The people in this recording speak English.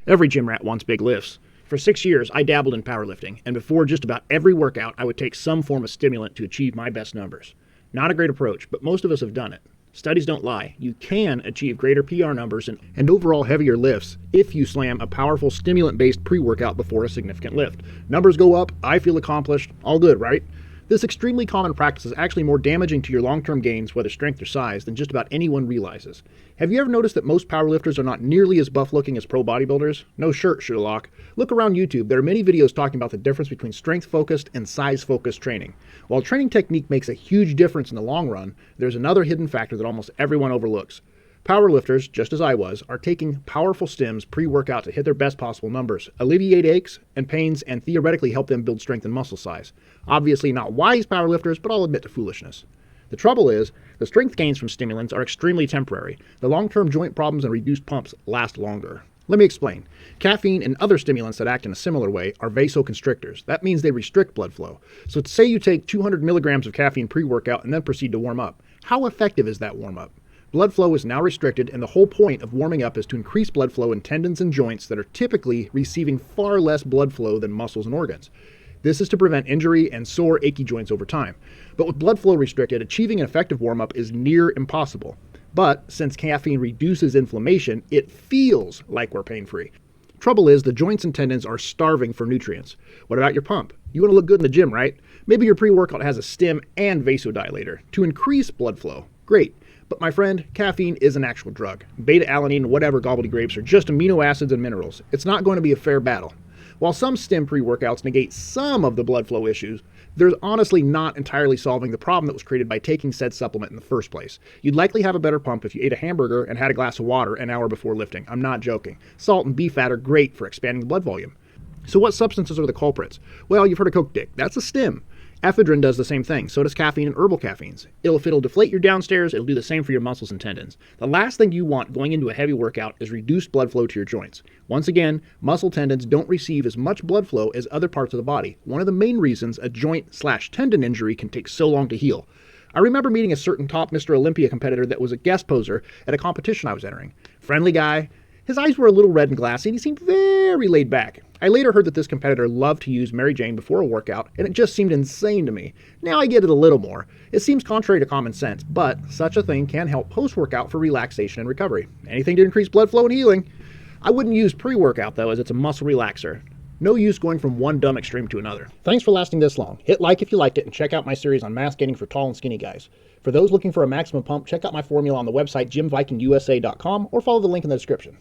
Every gym rat wants big lifts. For 6 years, I dabbled in powerlifting, and before just about every workout, I would take some form of stimulant to achieve my best numbers. Not a great approach, but most of us have done it. Studies don't lie. You can achieve greater PR numbers and overall heavier lifts if you slam a powerful stimulant-based pre-workout before a significant lift. Numbers go up, I feel accomplished, all good, right? This extremely common practice is actually more damaging to your long-term gains, whether strength or size, than just about anyone realizes. Have you ever noticed that most powerlifters are not nearly as buff-looking as pro bodybuilders? No shirt, Sherlock. Look around YouTube. There are many videos talking about the difference between strength-focused and size-focused training. While training technique makes a huge difference in the long run, there's another hidden factor that almost everyone overlooks. Powerlifters, just as I was, are taking powerful stims pre-workout to hit their best possible numbers, alleviate aches and pains, and theoretically help them build strength and muscle size. Obviously not wise powerlifters, but I'll admit to foolishness. The trouble is, the strength gains from stimulants are extremely temporary. The long-term joint problems and reduced pumps last longer. Let me explain. Caffeine and other stimulants that act in a similar way are vasoconstrictors. That means they restrict blood flow. So say you take 200 milligrams of caffeine pre-workout and then proceed to warm up. How effective is that warm-up? Blood flow is now restricted, and the whole point of warming up is to increase blood flow in tendons and joints that are typically receiving far less blood flow than muscles and organs. This is to prevent injury and sore, achy joints over time. But with blood flow restricted, achieving an effective warm-up is near impossible. But since caffeine reduces inflammation, it feels like we're pain-free. Trouble is, the joints and tendons are starving for nutrients. What about your pump? You want to look good in the gym, right? Maybe your pre-workout has a stim and vasodilator to increase blood flow. Great. But my friend, caffeine is an actual drug. Beta-alanine and whatever gobbledygook are just amino acids and minerals. It's not going to be a fair battle. While some stim pre-workouts negate some of the blood flow issues, they're honestly not entirely solving the problem that was created by taking said supplement in the first place. You'd likely have a better pump if you ate a hamburger and had a glass of water an hour before lifting. I'm not joking. Salt and beef fat are great for expanding the blood volume. So what substances are the culprits? Well, you've heard of Coke Dick. That's a stim. Ephedrine does the same thing, so does caffeine and herbal caffeines. If it'll deflate your downstairs, it'll do the same for your muscles and tendons. The last thing you want going into a heavy workout is reduced blood flow to your joints. Once again, muscle tendons don't receive as much blood flow as other parts of the body, one of the main reasons a joint/tendon injury can take so long to heal. I remember meeting a certain top Mr. Olympia competitor that was a guest poser at a competition I was entering. Friendly guy. His eyes were a little red and glassy, and he seemed very laid back. I later heard that this competitor loved to use Mary Jane before a workout, and it just seemed insane to me. Now I get it a little more. It seems contrary to common sense, but such a thing can help post-workout for relaxation and recovery. Anything to increase blood flow and healing. I wouldn't use pre-workout, though, as it's a muscle relaxer. No use going from one dumb extreme to another. Thanks for lasting this long. Hit like if you liked it, and check out my series on mass gaining for tall and skinny guys. For those looking for a maximum pump, check out my formula on the website gymvikingusa.com or follow the link in the description.